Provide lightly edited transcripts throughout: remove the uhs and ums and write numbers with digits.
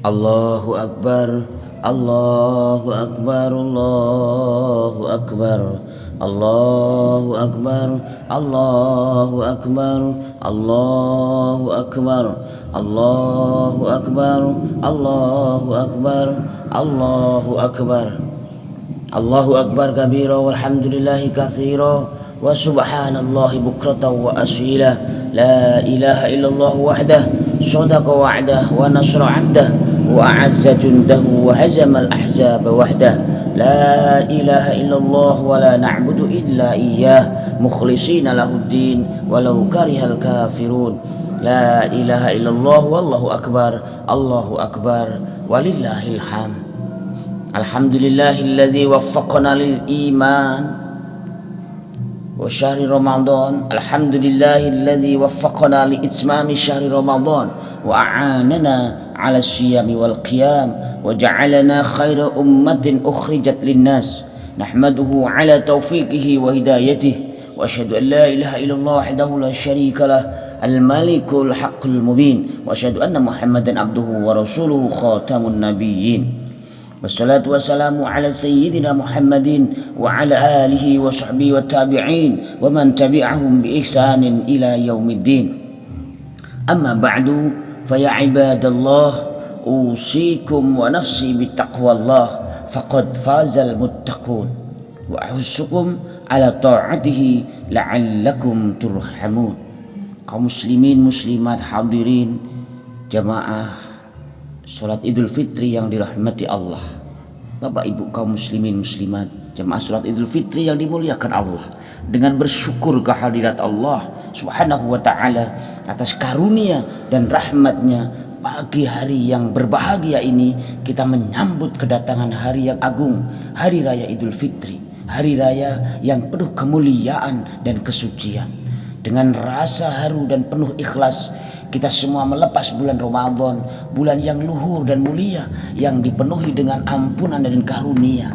Allahu Akbar, Allahu Akbar, Allahu Akbar, Allahu Akbar, Allahu Akbar, Allahu Akbar, Allahu Akbar, Allahu Akbar, Allahu Akbar, Allahu Akbar kabira walhamdulillahi katsira wa subhanallahi bukratan wa asila. La ilaha illallah wahdah sadaqa wa'dah wa nasra 'abdah wa a'azza jundahu wa hazama al-ahzaba wahdah. La ilaha illallah wa la na'budu illa iyyah mukhlishina lahuddin walau karihal kafirun. La ilaha illallah wallahu akbar, Allahu akbar walillahil hamd. Alhamdulillahilladzi waffaqana lil iman wa syahri Ramadan. Alhamdulillahilladzi waffaqana li itmami syahri Ramadan wa a'anana 'ala siyami wal qiyam wa ja'alana khaira ummatin ukhrijat linnas. Nahmaduhu 'ala taufiqihi wa hidayatihi wa asyhadu an la ilaha illallah wahdahu la syarika lah al-malikul haqqul mubin wa asyhadu anna Muhammadan abduhu wa rasuluhu khatamun nabiyyin. Wassalatu wassalamu ala sayyidina Muhammadin wa ala alihi wa sahbihi wa tabi'in wa man tabi'ahum bi ihsanin ila yaumiddin. Amma ba'du, fa ya ibadallah, usikum wa nafsi bittaqwallah faqad fazal muttaqun wa ahussukum ala ta'atihi la'allakum turhamun. Kaum muslimin muslimat hadirin jamaah Salat Idul Fitri yang dirahmati Allah, Bapak Ibu kaum muslimin muslimat, jemaah salat Idul Fitri yang dimuliakan Allah, dengan bersyukur kehadirat Allah Subhanahu wa taala atas karunia dan rahmatnya, pagi hari yang berbahagia ini kita menyambut kedatangan hari yang agung, hari raya Idul Fitri, hari raya yang penuh kemuliaan dan kesucian. Dengan rasa haru dan penuh ikhlas kita semua melepas bulan Ramadan, bulan yang luhur dan mulia, yang dipenuhi dengan ampunan dan karunia.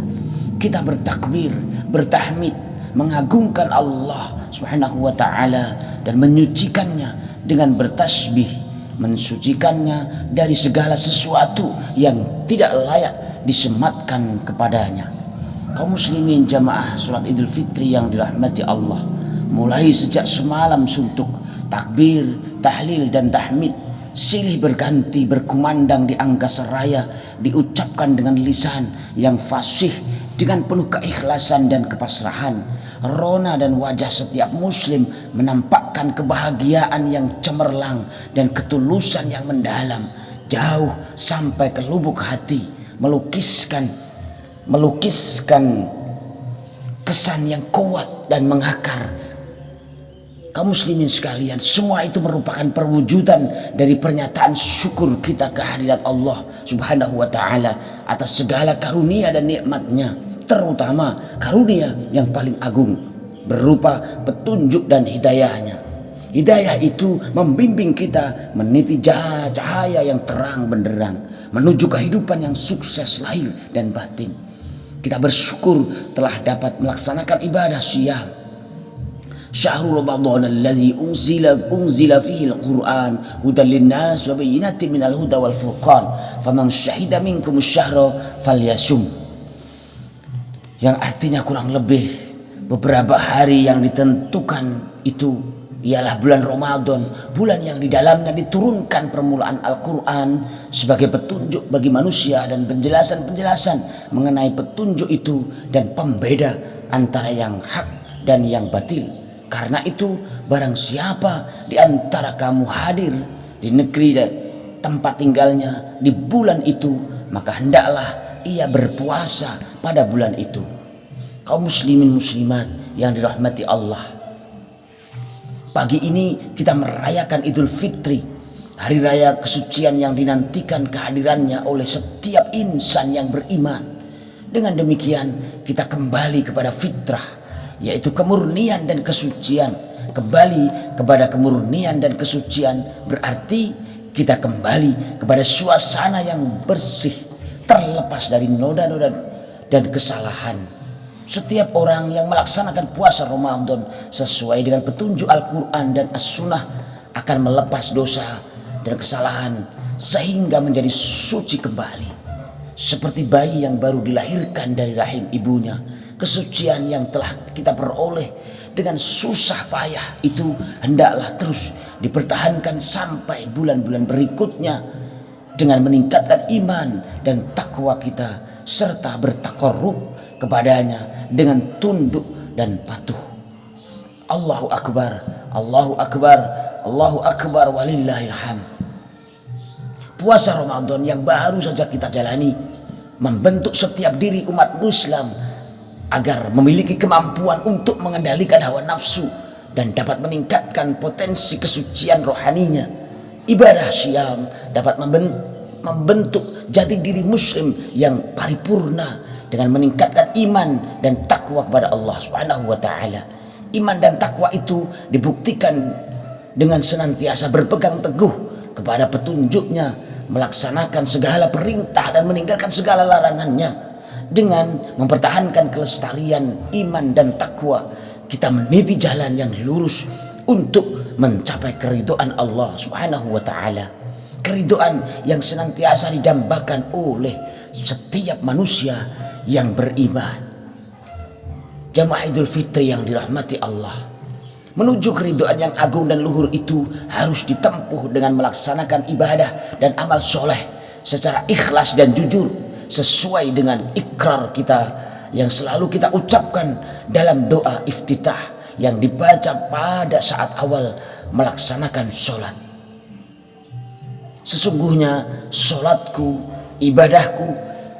Kita bertakbir, bertahmid, mengagungkan Allah Subhanahu wa taala dan menyucikannya dengan bertasbih, mensucikannya dari segala sesuatu yang tidak layak disematkan kepadanya. Kaum muslimin jamaah salat Idul Fitri yang dirahmati Allah, mulai sejak semalam suntuk takbir, tahlil dan tahmid silih berganti berkumandang di angkasa raya, diucapkan dengan lisan yang fasih dengan penuh keikhlasan dan kepasrahan. Rona dan wajah setiap muslim menampakkan kebahagiaan yang cemerlang dan ketulusan yang mendalam, jauh sampai ke lubuk hati, melukiskan kesan yang kuat dan mengakar. Kaum muslimin sekalian, semua itu merupakan perwujudan dari pernyataan syukur kita kehadirat Allah Subhanahu wa taala atas segala karunia dan nikmatnya, terutama karunia yang paling agung berupa petunjuk dan hidayahnya. Hidayah itu membimbing kita meniti cahaya yang terang benderang menuju kehidupan yang sukses lahir dan batin. Kita bersyukur telah dapat melaksanakan ibadah syiyam Syahrul Ramadan alladzi unzila fihi al-Qur'an hudan linnas wa bayyinatin minal huda wal furqan faman syahida minkum asy-syahra falyasum. Yang artinya kurang lebih beberapa hari yang ditentukan itu ialah bulan Ramadan, bulan yang di dalamnya diturunkan permulaan Al-Quran sebagai petunjuk bagi manusia dan penjelasan-penjelasan mengenai petunjuk itu dan pembeda antara yang hak dan yang batil. Karena itu barang siapa di antara kamu hadir di negeri dan tempat tinggalnya di bulan itu, maka hendaklah ia berpuasa pada bulan itu. Kaum muslimin muslimat yang dirahmati Allah, pagi ini kita merayakan Idul Fitri, hari raya kesucian yang dinantikan kehadirannya oleh setiap insan yang beriman. Dengan demikian kita kembali kepada fitrah, yaitu kemurnian dan kesucian. Kembali kepada kemurnian dan kesucian berarti kita kembali kepada suasana yang bersih, terlepas dari noda-noda dan kesalahan. Setiap orang yang melaksanakan puasa Ramadan sesuai dengan petunjuk Al-Quran dan As-Sunnah akan melepas dosa dan kesalahan sehingga menjadi suci kembali. Seperti bayi yang baru dilahirkan dari rahim ibunya, kesucian yang telah kita peroleh dengan susah payah itu hendaklah terus dipertahankan sampai bulan-bulan berikutnya dengan meningkatkan iman dan takwa kita serta bertakarrub kepadanya dengan tunduk dan patuh. Allahu Akbar, Allahu Akbar, Allahu Akbar, walillahil hamd. Puasa Ramadan yang baru saja kita jalani membentuk setiap diri umat Muslim agar memiliki kemampuan untuk mengendalikan hawa nafsu dan dapat meningkatkan potensi kesucian rohaninya. Ibadah Syam dapat membentuk jati diri muslim yang paripurna dengan meningkatkan iman dan takwa kepada Allah Subhanahu wa taala. Iman dan takwa itu dibuktikan dengan senantiasa berpegang teguh kepada petunjuknya, melaksanakan segala perintah dan meninggalkan segala larangannya. Dengan mempertahankan kelestarian iman dan takwa, kita meniti jalan yang lurus untuk mencapai keridhaan Allah Subhanahu wa taala. Keridhaan yang senantiasa didambakan oleh setiap manusia yang beriman. Jamaah Idul Fitri yang dirahmati Allah, menuju keridhaan yang agung dan luhur itu harus ditempuh dengan melaksanakan ibadah dan amal soleh secara ikhlas dan jujur, sesuai dengan ikrar kita yang selalu kita ucapkan dalam doa iftitah yang dibaca pada saat awal melaksanakan sholat. Sesungguhnya sholatku, ibadahku,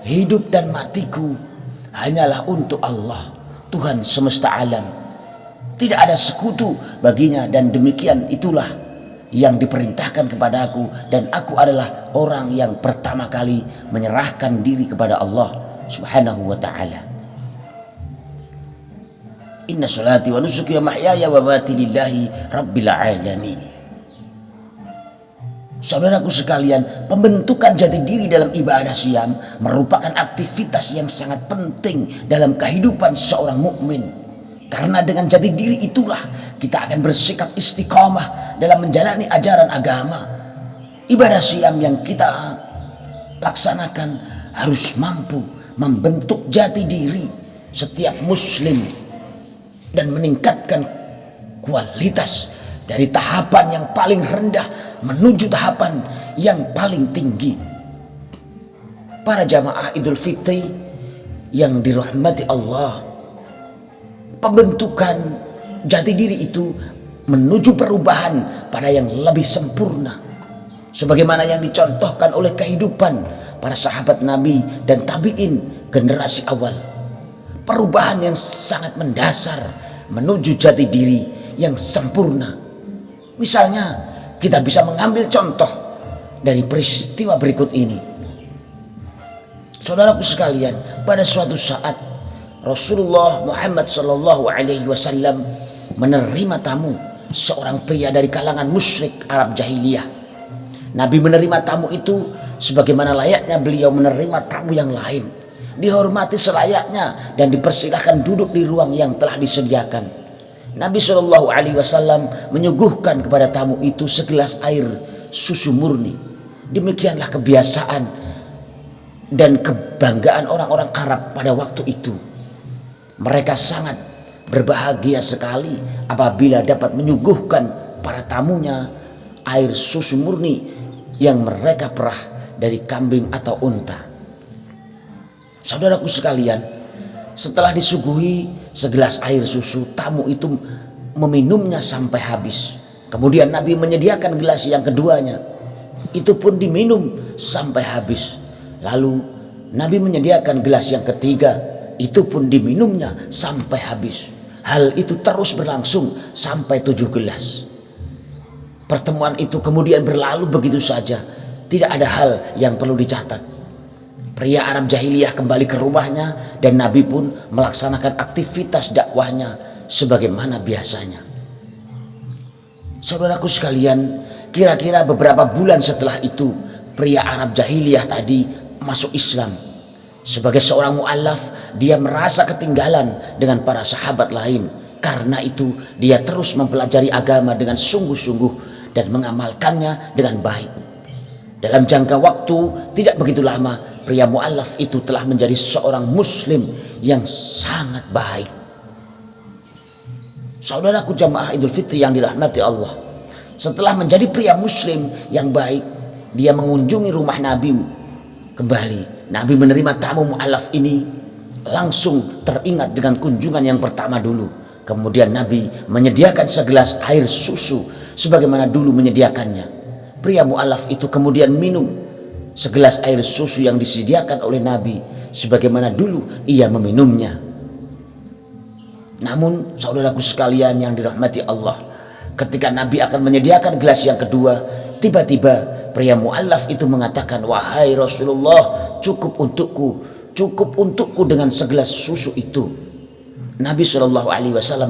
hidup dan matiku hanyalah untuk Allah, Tuhan semesta alam. Tidak ada sekutu baginya, dan demikian itulah yang diperintahkan kepadaku, dan aku adalah orang yang pertama kali menyerahkan diri kepada Allah Subhanahu wa taala. Inna salati wa nusuki wa mahyaya wa mamati lillahi rabbil alamin. Saudaraku sekalian, pembentukan jati diri dalam ibadah Syam merupakan aktivitas yang sangat penting dalam kehidupan seorang mukmin. Karena dengan jati diri itulah kita akan bersikap istiqomah dalam menjalani ajaran agama. Ibadah Syam yang kita laksanakan harus mampu membentuk jati diri setiap muslim dan meningkatkan kualitas dari tahapan yang paling rendah menuju tahapan yang paling tinggi. Para jamaah Idul Fitri yang dirahmati Allah, pembentukan jati diri itu menuju perubahan pada yang lebih sempurna, sebagaimana yang dicontohkan oleh kehidupan para sahabat Nabi dan tabi'in generasi awal. Perubahan yang sangat mendasar menuju jati diri yang sempurna. Misalnya kita bisa mengambil contoh dari peristiwa berikut ini. Saudaraku sekalian, pada suatu saat Rasulullah Muhammad sallallahu alaihi wasallam menerima tamu, seorang pria dari kalangan musyrik Arab jahiliyah. Nabi menerima tamu itu sebagaimana layaknya beliau menerima tamu yang lain, dihormati selayaknya dan dipersilahkan duduk di ruang yang telah disediakan. Nabi sallallahu alaihi wasallam menyuguhkan kepada tamu itu segelas air susu murni. Demikianlah kebiasaan dan kebanggaan orang-orang Arab pada waktu itu. Mereka sangat berbahagia sekali apabila dapat menyuguhkan para tamunya air susu murni yang mereka perah dari kambing atau unta. Saudaraku sekalian, setelah disuguhi segelas air susu, tamu itu meminumnya sampai habis. Kemudian Nabi menyediakan gelas yang keduanya, itu pun diminum sampai habis. Lalu Nabi menyediakan gelas yang ketiga, itu pun diminumnya sampai habis. Hal itu terus berlangsung sampai 7 gelas. Pertemuan itu kemudian berlalu begitu saja, tidak ada hal yang perlu dicatat. Pria Arab jahiliyah kembali ke rumahnya dan Nabi pun melaksanakan aktivitas dakwahnya sebagaimana biasanya. Saudaraku sekalian, kira-kira beberapa bulan setelah itu pria Arab jahiliyah tadi masuk Islam. Sebagai seorang mu'allaf, dia merasa ketinggalan dengan para sahabat lain. Karena itu dia terus mempelajari agama dengan sungguh-sungguh dan mengamalkannya dengan baik. Dalam jangka waktu tidak begitu lama, pria mu'allaf itu telah menjadi seorang muslim yang sangat baik. Saudaraku jamaah Idul Fitri yang dirahmati Allah, setelah menjadi pria muslim yang baik, dia mengunjungi rumah Nabi kembali. Nabi menerima tamu mu'allaf ini, langsung teringat dengan kunjungan yang pertama dulu. Kemudian Nabi menyediakan segelas air susu sebagaimana dulu menyediakannya. Pria mu'allaf itu kemudian minum segelas air susu yang disediakan oleh Nabi sebagaimana dulu ia meminumnya. Namun saudaraku sekalian yang dirahmati Allah, ketika Nabi akan menyediakan gelas yang kedua, tiba-tiba pria mu'allaf itu mengatakan, "Wahai Rasulullah, cukup untukku dengan segelas susu itu." Nabi SAW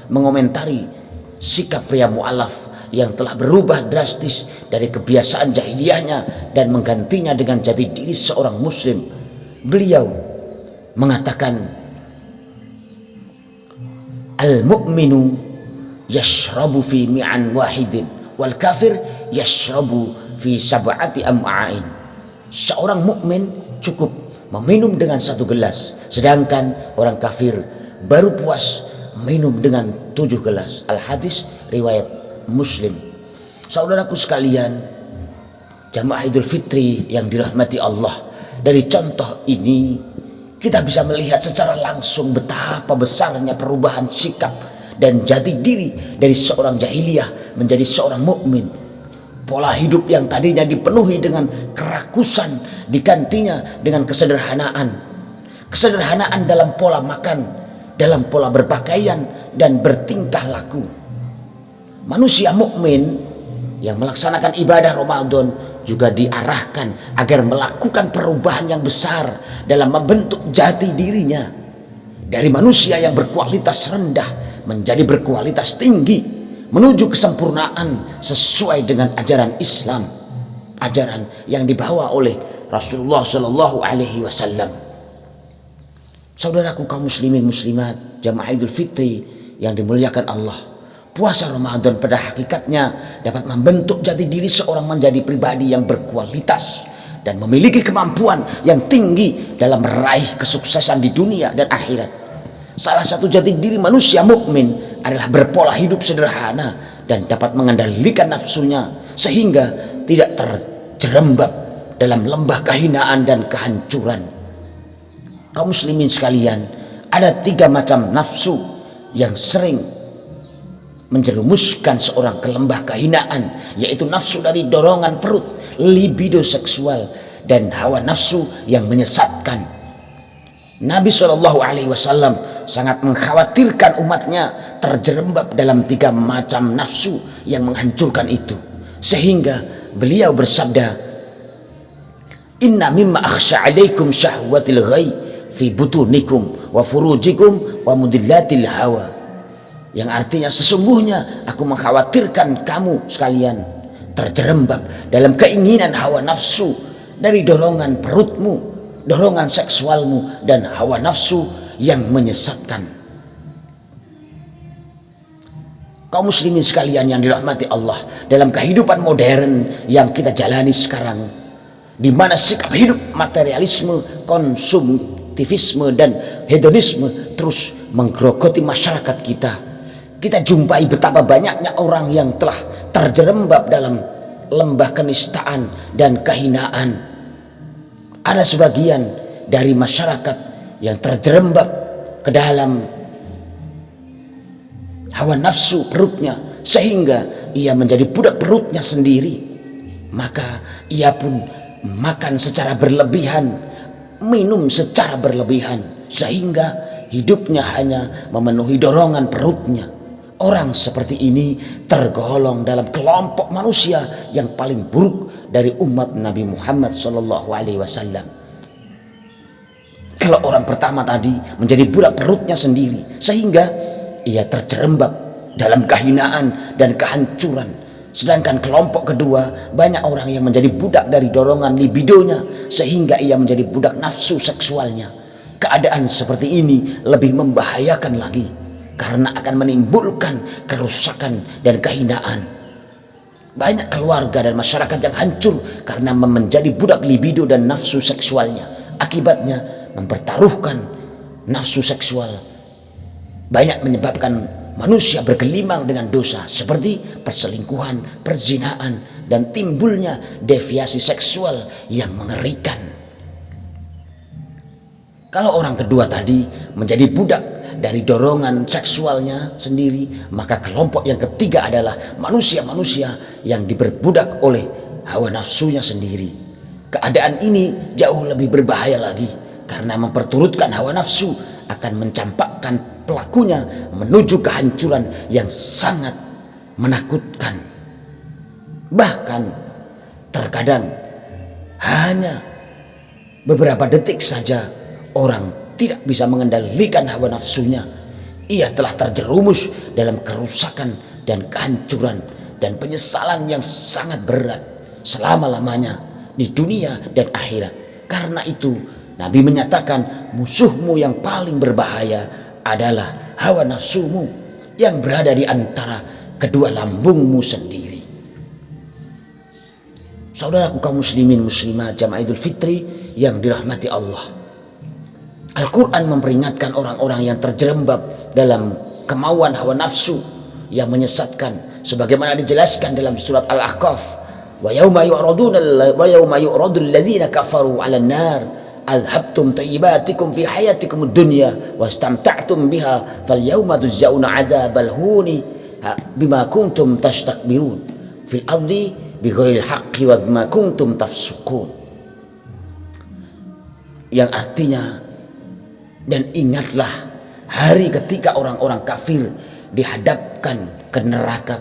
mengomentari sikap pria mu'allaf yang telah berubah drastis dari kebiasaan jahiliyahnya dan menggantinya dengan jati diri seorang muslim. Beliau mengatakan, "Al-mu'minu yashrabu fi mi'an wahidin wal kafir yashrabu fi sab'ati am'ain." Seorang mukmin cukup meminum dengan satu gelas, sedangkan orang kafir baru puas minum dengan 7 gelas. Al-hadis riwayat Muslim. Saudaraku sekalian, jamaah Idul Fitri yang dirahmati Allah, dari contoh ini kita bisa melihat secara langsung betapa besarnya perubahan sikap dan jati diri dari seorang jahiliyah menjadi seorang mukmin. Pola hidup yang tadinya dipenuhi dengan kerakusan digantinya dengan kesederhanaan. Kesederhanaan dalam pola makan, dalam pola berpakaian dan bertingkah laku. Manusia mukmin yang melaksanakan ibadah Ramadan juga diarahkan agar melakukan perubahan yang besar dalam membentuk jati dirinya dari manusia yang berkualitas rendah menjadi berkualitas tinggi, menuju kesempurnaan sesuai dengan ajaran Islam, ajaran yang dibawa oleh Rasulullah Shallallahu Alaihi Wasallam. Saudaraku kaum muslimin muslimat, jamaah Idul Fitri yang dimuliakan Allah, puasa Ramadan pada hakikatnya dapat membentuk jati diri seorang menjadi pribadi yang berkualitas dan memiliki kemampuan yang tinggi dalam meraih kesuksesan di dunia dan akhirat. Salah satu jati diri manusia mukmin adalah berpola hidup sederhana dan dapat mengendalikan nafsunya sehingga tidak terjerembab dalam lembah kehinaan dan kehancuran. Kaum muslimin sekalian, ada 3 macam nafsu yang sering menjerumuskan seorang ke lembah kehinaan, yaitu nafsu dari dorongan perut, libido seksual, dan hawa nafsu yang menyesatkan. Nabi SAW sangat mengkhawatirkan umatnya terjerembab dalam 3 macam nafsu yang menghancurkan itu, sehingga beliau bersabda, "Inna mimma akhsha alaikum syahwatil ghai fi butunikum wa furujikum wa mudillatil hawa." Yang artinya sesungguhnya aku mengkhawatirkan kamu sekalian terjerembab dalam keinginan hawa nafsu dari dorongan perutmu, dorongan seksualmu, dan hawa nafsu yang menyesatkan. Kaum muslimin sekalian yang dirahmati Allah, dalam kehidupan modern yang kita jalani sekarang, di mana sikap hidup materialisme, konsumtivisme, dan hedonisme terus menggerogoti masyarakat kita jumpai betapa banyaknya orang yang telah terjerembab dalam lembah kenistaan dan kehinaan. Ada sebagian dari masyarakat yang terjerembab ke dalam hawa nafsu perutnya sehingga ia menjadi budak perutnya sendiri. Maka ia pun makan secara berlebihan, minum secara berlebihan, sehingga hidupnya hanya memenuhi dorongan perutnya. Orang seperti ini tergolong dalam kelompok manusia yang paling buruk dari umat Nabi Muhammad SAW. Kalau orang pertama tadi menjadi budak perutnya sendiri sehingga ia terjerembab dalam kehinaan dan kehancuran, sedangkan kelompok kedua banyak orang yang menjadi budak dari dorongan libidonya sehingga ia menjadi budak nafsu seksualnya. Keadaan seperti ini lebih membahayakan lagi, karena akan menimbulkan kerusakan dan kehinaan. Banyak keluarga dan masyarakat yang hancur karena menjadi budak libido dan nafsu seksualnya. Akibatnya mempertaruhkan nafsu seksual banyak menyebabkan manusia bergelimang dengan dosa seperti perselingkuhan, perzinaan, dan timbulnya deviasi seksual yang mengerikan. Kalau orang kedua tadi menjadi budak dari dorongan seksualnya sendiri, maka kelompok yang ketiga adalah manusia-manusia yang diperbudak oleh hawa nafsunya sendiri. Keadaan ini jauh lebih berbahaya lagi karena memperturutkan hawa nafsu akan mencampakkan pelakunya menuju kehancuran yang sangat menakutkan. Bahkan terkadang hanya beberapa detik saja orang tidak bisa mengendalikan hawa nafsunya. Ia telah terjerumus dalam kerusakan dan kehancuran dan penyesalan yang sangat berat selama-lamanya di dunia dan akhirat. Karena itu Nabi menyatakan musuhmu yang paling berbahaya adalah hawa nafsumu yang berada di antara kedua lambungmu sendiri. Saudaraku kaum muslimin muslimat jamaah Idul Fitri yang dirahmati Allah, Al-Quran memperingatkan orang-orang yang terjerembab dalam kemauan hawa nafsu yang menyesatkan, sebagaimana dijelaskan dalam surat Al-Ahqaf, wa yauma yu'radul ladzina kafaru 'alan nar adhabtum tayyibatikum fi hayatikum ad-dunya wastamta'tum biha falyawma tujzauna 'adzabal huni bima kuntum tastakbirun fil ardi bighairil haqqi wa bima kuntum tafsukun. Yang artinya, dan ingatlah hari ketika orang-orang kafir dihadapkan ke neraka,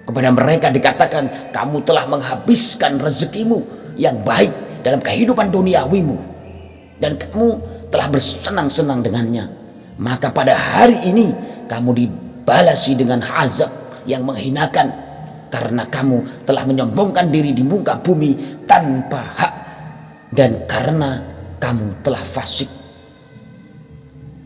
kepada mereka dikatakan, kamu telah menghabiskan rezekimu yang baik dalam kehidupan duniawimu dan kamu telah bersenang-senang dengannya, maka pada hari ini kamu dibalasi dengan azab yang menghinakan karena kamu telah menyombongkan diri di muka bumi tanpa hak dan karena kamu telah fasik.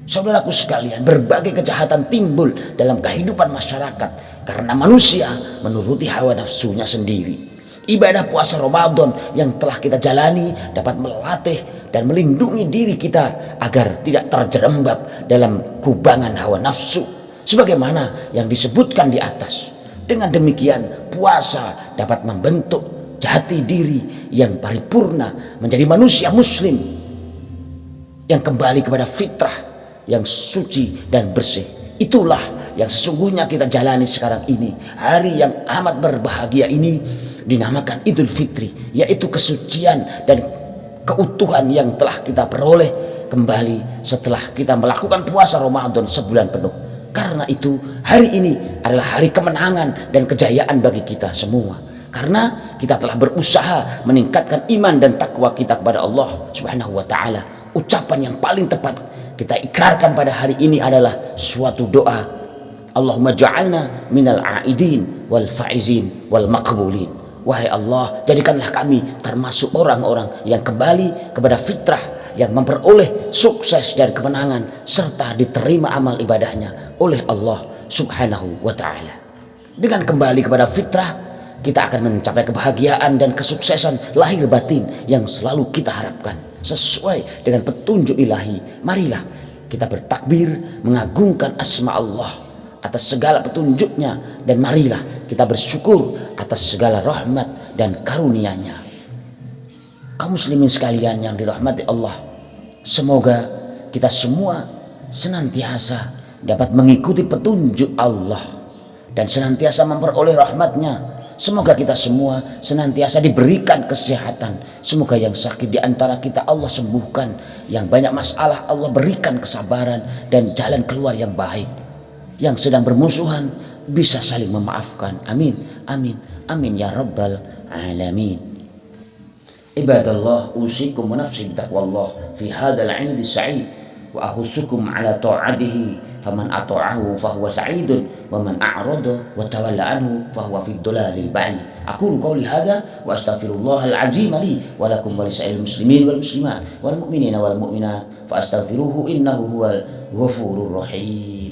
Saudaraku sekalian, berbagai kejahatan timbul dalam kehidupan masyarakat karena manusia menuruti hawa nafsunya sendiri. Ibadah puasa Ramadan yang telah kita jalani dapat melatih dan melindungi diri kita agar tidak terjerembab dalam kubangan hawa nafsu sebagaimana yang disebutkan di atas. Dengan demikian, puasa dapat membentuk jati diri yang paripurna menjadi manusia muslim yang kembali kepada fitrah yang suci dan bersih. Itulah yang sesungguhnya kita jalani sekarang ini. Hari yang amat berbahagia ini dinamakan Idul Fitri, yaitu kesucian dan keutuhan yang telah kita peroleh kembali setelah kita melakukan puasa Ramadan sebulan penuh. Karena itu hari ini adalah hari kemenangan dan kejayaan bagi kita semua, karena kita telah berusaha meningkatkan iman dan takwa kita kepada Allah Subhanahu wa taala. Ucapan yang paling tepat kita ikrarkan pada hari ini adalah suatu doa, Allahumma ja'alna minal a'idin wal faizin wal maqbulin. Wahai Allah, jadikanlah kami termasuk orang-orang yang kembali kepada fitrah, yang memperoleh sukses dan kemenangan serta diterima amal ibadahnya oleh Allah Subhanahu wa ta'ala. Dengan kembali kepada fitrah, kita akan mencapai kebahagiaan dan kesuksesan lahir batin yang selalu kita harapkan sesuai dengan petunjuk ilahi. Marilah kita bertakbir mengagungkan asma Allah atas segala petunjuknya, dan marilah kita bersyukur atas segala rahmat dan karunia-Nya. Kaum muslimin sekalian yang dirahmati Allah, semoga kita semua senantiasa dapat mengikuti petunjuk Allah dan senantiasa memperoleh rahmat-Nya. Semoga kita semua senantiasa diberikan kesehatan. Semoga yang sakit di antara kita Allah sembuhkan, yang banyak masalah Allah berikan kesabaran dan jalan keluar yang baik, yang sedang bermusuhan bisa saling memaafkan. Amin, amin, amin ya rabbal alamin. Ibadallah, usikum wa nafsi bitaqwallah fi hadzal 'id as-sa'id wa akhusukum ala ta'atihi faman ata'ahu fahuwa sa'idun wa man a'rada wa tawalla anhu fahuwa fi dhalalil ba'id. Aqulu qawli hadza wa astaghfirullahal 'azim li wa lakum wa lisa'il muslimin wal muslimat wal mu'minina wal mu'minat fa astaghfiruhu innahu huwal ghafurur rahim.